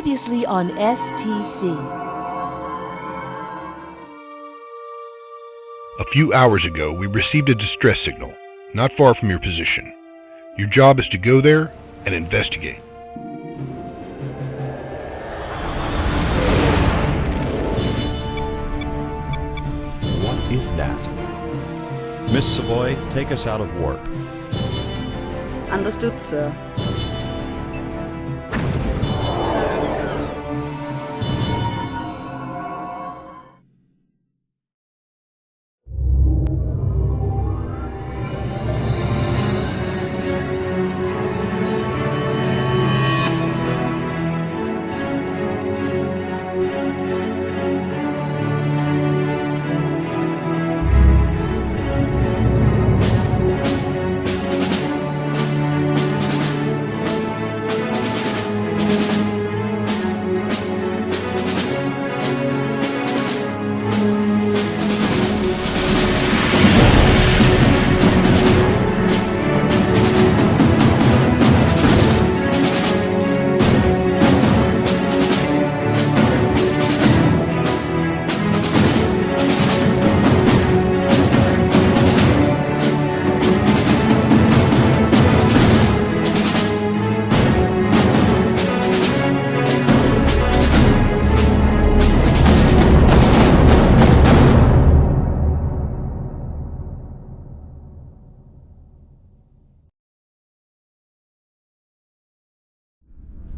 Previously on STC. A few hours ago, we received a distress signal, not far from your position. Your job is to go there and investigate. What is that? Miss Savoy, take us out of warp. Understood, sir.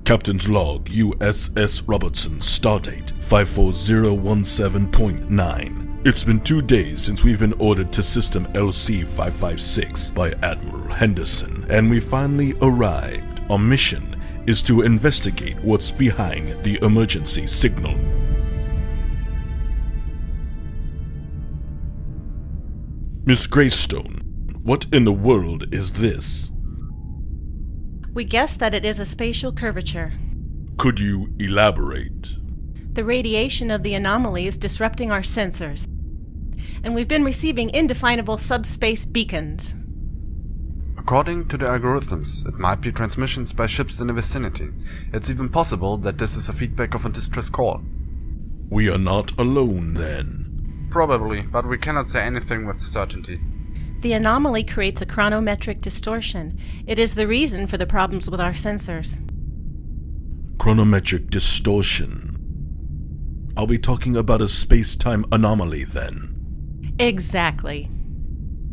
Captain's log, USS Robertson, stardate 54017.9. It's been 2 days since we've been ordered to System LC-556 by Admiral Henderson, and we finally arrived. Our mission is to investigate what's behind the emergency signal. Miss Greystone, what in the world is this? We guess that it is a spatial curvature. Could you elaborate? The radiation of the anomaly is disrupting our sensors, and we've been receiving indefinable subspace beacons. According to the algorithms, it might be transmissions by ships in the vicinity. It's even possible that this is a feedback of a distress call. We are not alone then. Probably, but we cannot say anything with certainty. The anomaly creates a chronometric distortion. It is the reason for the problems with our sensors. Chronometric distortion. Are we talking about a space-time anomaly then? Exactly.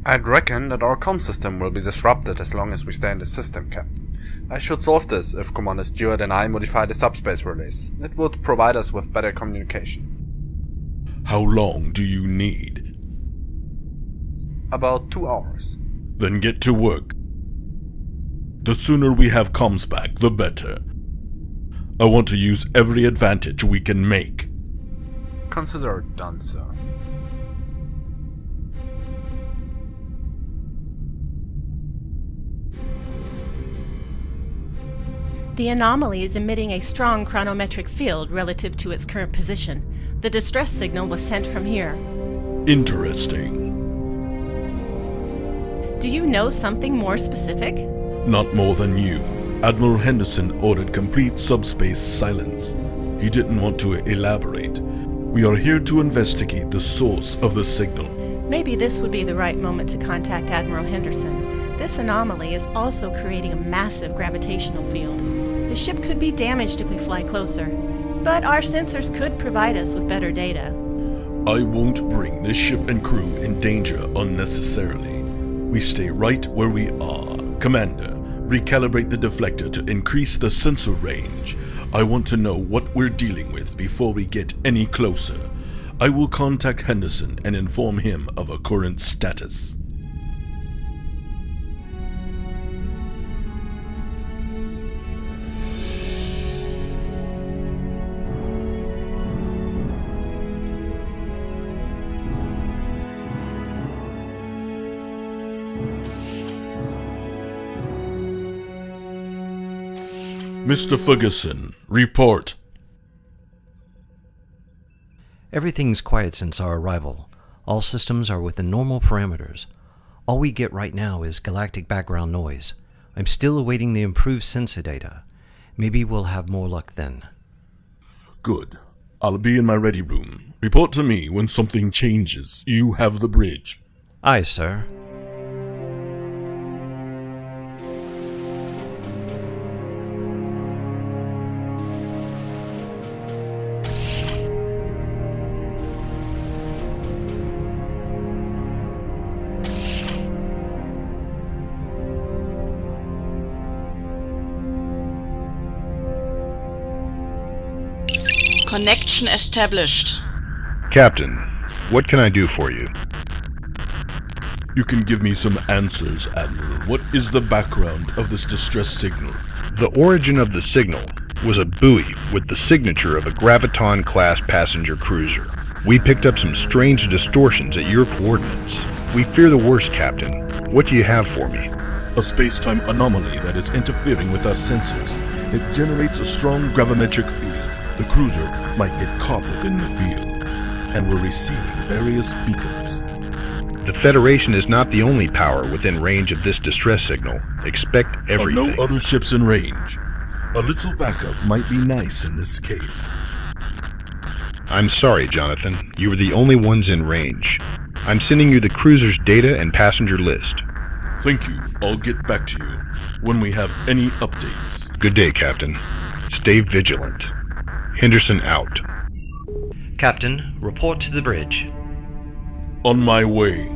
I'd reckon that our comm system will be disrupted as long as we stay in the system, Captain. I should solve this if Commander Stewart and I modify the subspace relays. It would provide us with better communication. How long do you need? About 2 hours. Then get to work. The sooner we have comms back, the better. I want to use every advantage we can make. Consider it done, sir. The anomaly is emitting a strong chronometric field relative to its current position. The distress signal was sent from here. Interesting. Do you know something more specific? Not more than you. Admiral Henderson ordered complete subspace silence. He didn't want to elaborate. We are here to investigate the source of the signal. Maybe this would be the right moment to contact Admiral Henderson. This anomaly is also creating a massive gravitational field. The ship could be damaged if we fly closer, but our sensors could provide us with better data. I won't bring the ship and crew in danger unnecessarily. We stay right where we are. Commander, recalibrate the deflector to increase the sensor range. I want to know what we're dealing with before we get any closer. I will contact Henderson and inform him of our current status. Mr. Ferguson, report. Everything's quiet since our arrival. All systems are within normal parameters. All we get right now is galactic background noise. I'm still awaiting the improved sensor data. Maybe we'll have more luck then. Good. I'll be in my ready room. Report to me when something changes. You have the bridge. Aye, sir. Connection established. Captain, what can I do for you? You can give me some answers, Admiral. What is the background of this distress signal? The origin of the signal was a buoy with the signature of a Graviton-class passenger cruiser. We picked up some strange distortions at your coordinates. We fear the worst, Captain. What do you have for me? A space-time anomaly that is interfering with our sensors. It generates a strong gravimetric field. The cruiser might get caught within the field, and we're receiving various beacons. The Federation is not the only power within range of this distress signal. Expect everything. Are no other ships in range? A little backup might be nice in this case. I'm sorry, Jonathan. You are the only ones in range. I'm sending you the cruiser's data and passenger list. Thank you. I'll get back to you when we have any updates. Good day, Captain. Stay vigilant. Henderson out. Captain, report to the bridge. On my way.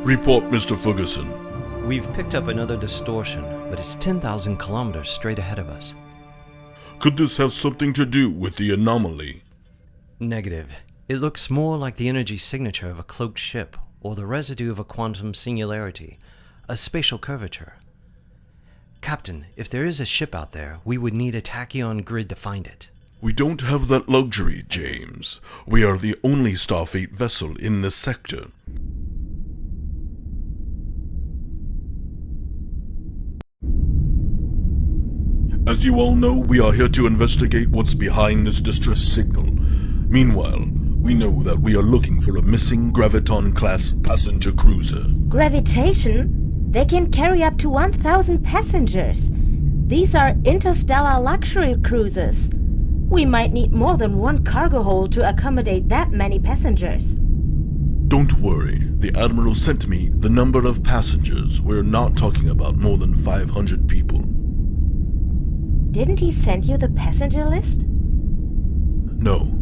Report, Mr. Ferguson. We've picked up another distortion, but it's 10,000 kilometers straight ahead of us. Could this have something to do with the anomaly? Negative. It looks more like the energy signature of a cloaked ship, or the residue of a quantum singularity, a spatial curvature. Captain, if there is a ship out there, we would need a tachyon grid to find it. We don't have that luxury, James. We are the only Starfleet vessel in this sector. As you all know, we are here to investigate what's behind this distress signal. Meanwhile, we know that we are looking for a missing Graviton-class passenger cruiser. Gravitation? They can carry up to 1,000 passengers. These are interstellar luxury cruisers. We might need more than one cargo hold to accommodate that many passengers. Don't worry. The Admiral sent me the number of passengers. We're not talking about more than 500 people. Didn't he send you the passenger list? No.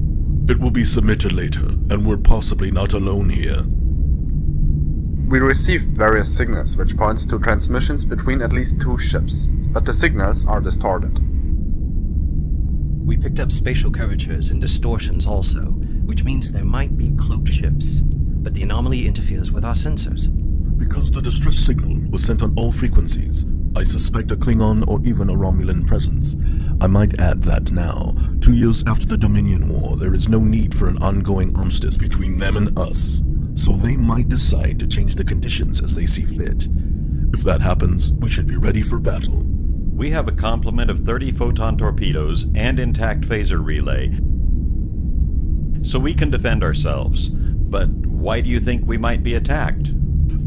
It will be submitted later, and we're possibly not alone here. We received various signals which points to transmissions between at least two ships, but the signals are distorted. We picked up spatial curvatures and distortions also, which means there might be cloaked ships, but the anomaly interferes with our sensors. Because the distress signal was sent on all frequencies, I suspect a Klingon or even a Romulan presence. I might add that now, 2 years after the Dominion War, there is no need for an ongoing armistice between them and us. So they might decide to change the conditions as they see fit. If that happens, we should be ready for battle. We have a complement of 30 photon torpedoes and intact phaser relay, so we can defend ourselves. But why do you think we might be attacked?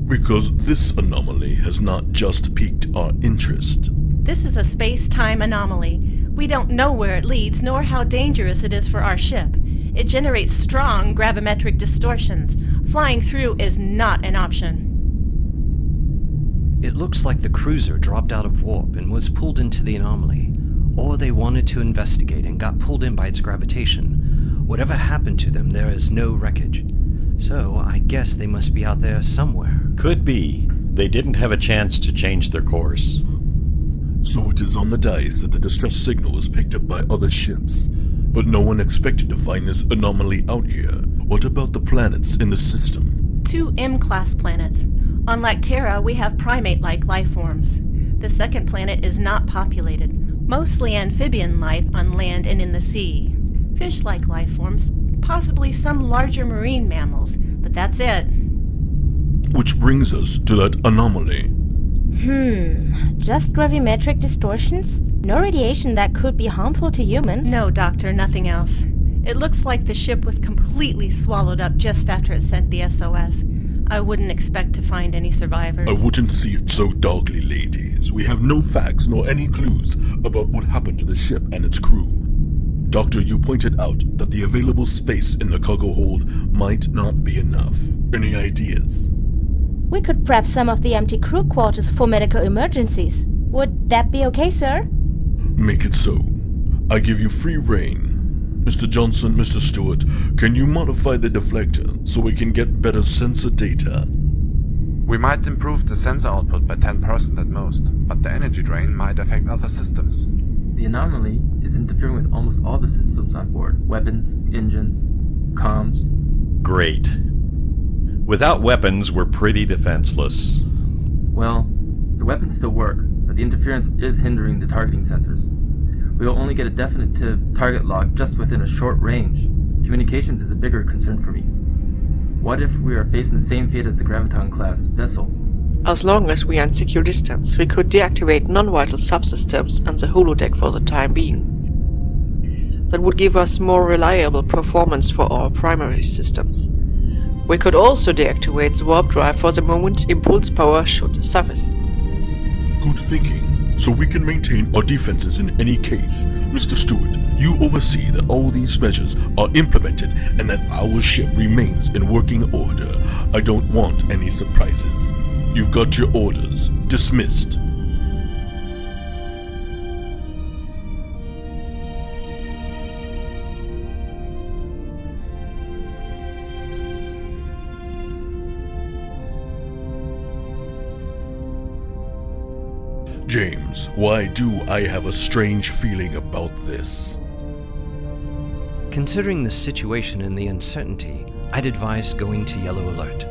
Because this anomaly has not just piqued our interest. This is a space-time anomaly. We don't know where it leads, nor how dangerous it is for our ship. It generates strong gravimetric distortions. Flying through is not an option. It looks like the cruiser dropped out of warp and was pulled into the anomaly, or they wanted to investigate and got pulled in by its gravitation. Whatever happened to them, there is no wreckage. So I guess they must be out there somewhere. Could be. They didn't have a chance to change their course. So it is on the dice that the distress signal was picked up by other ships. But no one expected to find this anomaly out here. What about the planets in the system? 2 M-class planets. On Lactera, we have primate-like life forms. The second planet is not populated. Mostly amphibian life on land and in the sea. Fish-like life forms, possibly some larger marine mammals, but that's it. Which brings us to that anomaly. Just gravimetric distortions? No radiation that could be harmful to humans? No, Doctor, nothing else. It looks like the ship was completely swallowed up just after it sent the SOS. I wouldn't expect to find any survivors. I wouldn't see it so darkly, ladies. We have no facts nor any clues about what happened to the ship and its crew. Doctor, you pointed out that the available space in the cargo hold might not be enough. Any ideas? We could prep some of the empty crew quarters for medical emergencies. Would that be okay, sir? Make it so. I give you free rein. Mr. Johnson, Mr. Stewart, can you modify the deflector so we can get better sensor data? We might improve the sensor output by 10% at most, but the energy drain might affect other systems. The anomaly is interfering with almost all the systems on board. Weapons, engines, comms. Great. Without weapons, we're pretty defenseless. Well, the weapons still work, but the interference is hindering the targeting sensors. We will only get a definitive target lock just within a short range. Communications is a bigger concern for me. What if we are facing the same fate as the Graviton-class vessel? As long as we are in secure distance, we could deactivate non-vital subsystems and the holodeck for the time being. That would give us more reliable performance for our primary systems. We could also deactivate the warp drive for the moment impulse power should surface. Good thinking. So we can maintain our defenses in any case. Mr. Stewart, you oversee that all these measures are implemented and that our ship remains in working order. I don't want any surprises. You've got your orders. Dismissed. James, why do I have a strange feeling about this? Considering the situation and the uncertainty, I'd advise going to Yellow Alert.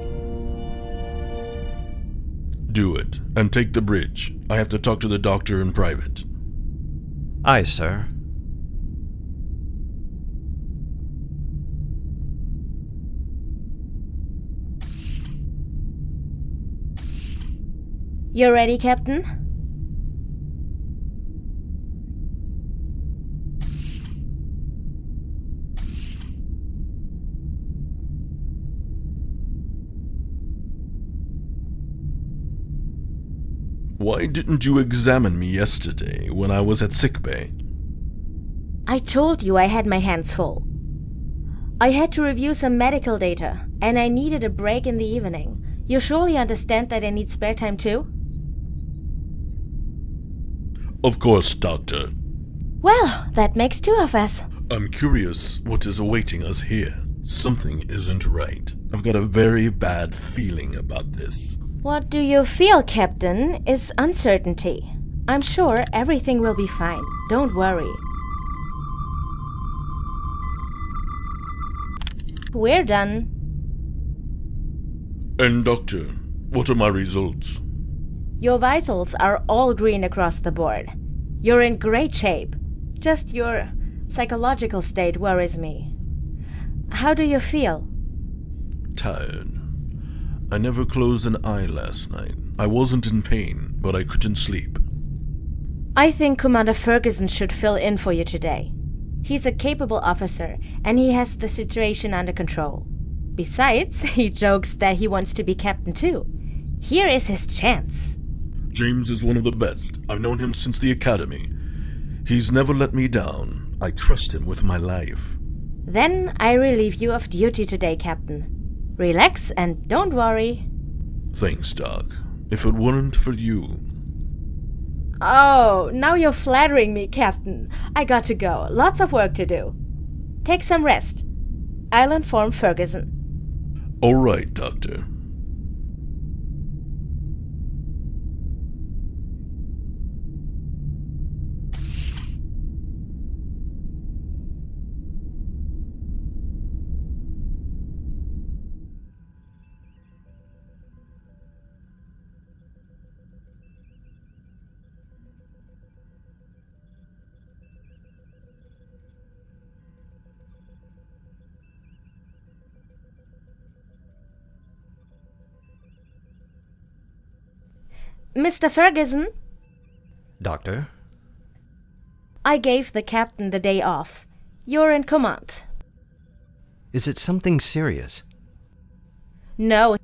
Do it, and take the bridge. I have to talk to the doctor in private. Aye, sir. You ready, Captain? Why didn't you examine me yesterday when I was at sickbay? I told you I had my hands full. I had to review some medical data, and I needed a break in the evening. You surely understand that I need spare time too? Of course, Doctor. Well, that makes two of us. I'm curious what is awaiting us here. Something isn't right. I've got a very bad feeling about this. What do you feel, Captain, is uncertainty. I'm sure everything will be fine. Don't worry. We're done. And Doctor, what are my results? Your vitals are all green across the board. You're in great shape. Just your psychological state worries me. How do you feel? Tired. I never closed an eye last night. I wasn't in pain, but I couldn't sleep. I think Commander Ferguson should fill in for you today. He's a capable officer, and he has the situation under control. Besides, he jokes that he wants to be captain too. Here is his chance. James is one of the best. I've known him since the academy. He's never let me down. I trust him with my life. Then I relieve you of duty today, Captain. Relax and don't worry. Thanks, Doc. If it weren't for you... Oh, now you're flattering me, Captain. I got to go. Lots of work to do. Take some rest. I'll inform Ferguson. All right, Doctor. Mr. Ferguson, Doctor? I gave the captain the day off. You're in command. Is it something serious? No,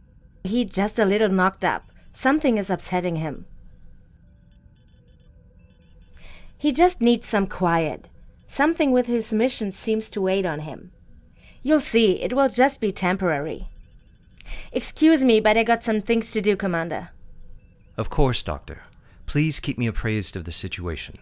he's just a little knocked up. Something is upsetting him. He just needs some quiet. Something with his mission seems to weigh on him. You'll see, it will just be temporary. Excuse me, but I got some things to do, Commander. Of course, Doctor. Please keep me appraised of the situation.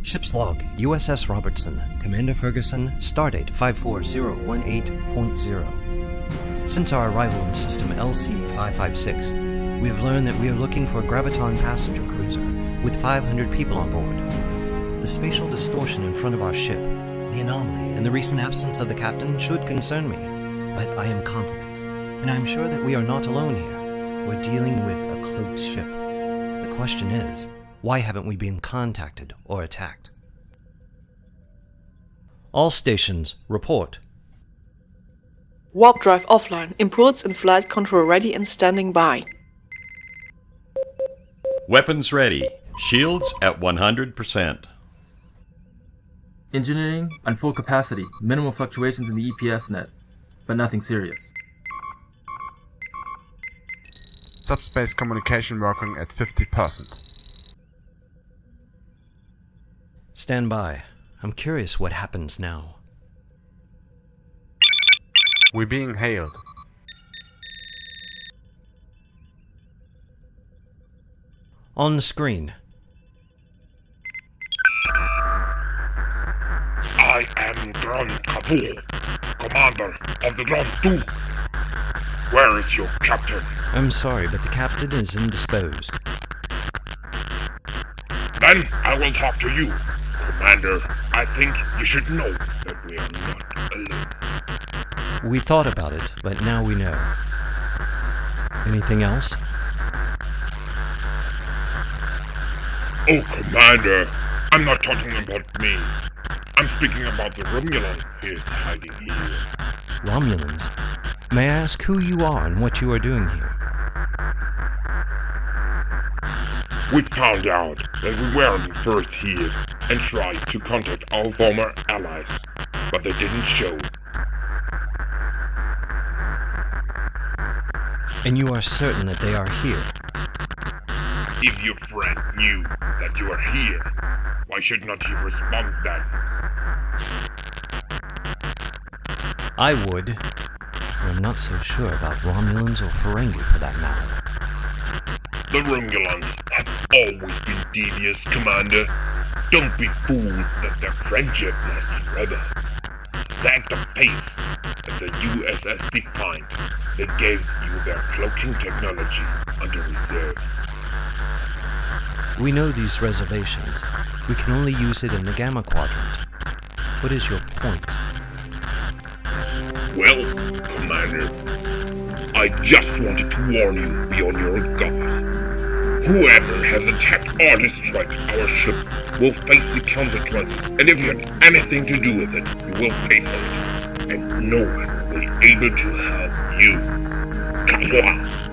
Ship's log, USS Robertson, Commander Ferguson, stardate 54018.0. Since our arrival in system LC-556, we have learned that we are looking for a graviton passenger cruiser with 500 people on board. The spatial distortion in front of our ship, the anomaly, and the recent absence of the captain should concern me, but I am confident, and I am sure that we are not alone here. We're dealing with a cloaked ship. The question is, why haven't we been contacted or attacked? All stations, report. Warp drive offline. Imports and flight control ready and standing by. Weapons ready. Shields at 100%. Engineering on full capacity. Minimal fluctuations in the EPS net, but nothing serious. Subspace communication working at 50%. Stand by. I'm curious what happens now. We're being hailed. On the screen. I am Grand Cataja, commander of the Grand 2. Where is your captain? I'm sorry, but the captain is indisposed. Then I will talk to you. Commander, I think you should know that we are not alone. We thought about it, but now we know. Anything else? Oh, Commander, I'm not talking about me. I'm speaking about the Romulan who is hiding here. Romulans? May I ask who you are and what you are doing here? We found out that we weren't first here and tried to contact our former allies, but they didn't show. And you are certain that they are here? If your friend knew that you are here, why should not he respond then? I would. I'm not so sure about Romulans or Ferengi for that matter. The Romulans have always been devious, Commander. Don't be fooled that their friendship lasts forever. The act of peace at the USS Defiant, they gave you their cloaking technology under reserve. We know these reservations. We can only use it in the Gamma Quadrant. What is your point? Well, Commander, I just wanted to warn you, be on your guard. Whoever has attacked or destroyed our ship will face the consequences, and if you had anything to do with it, you will pay for it. And no one will be able to help you. Cataja!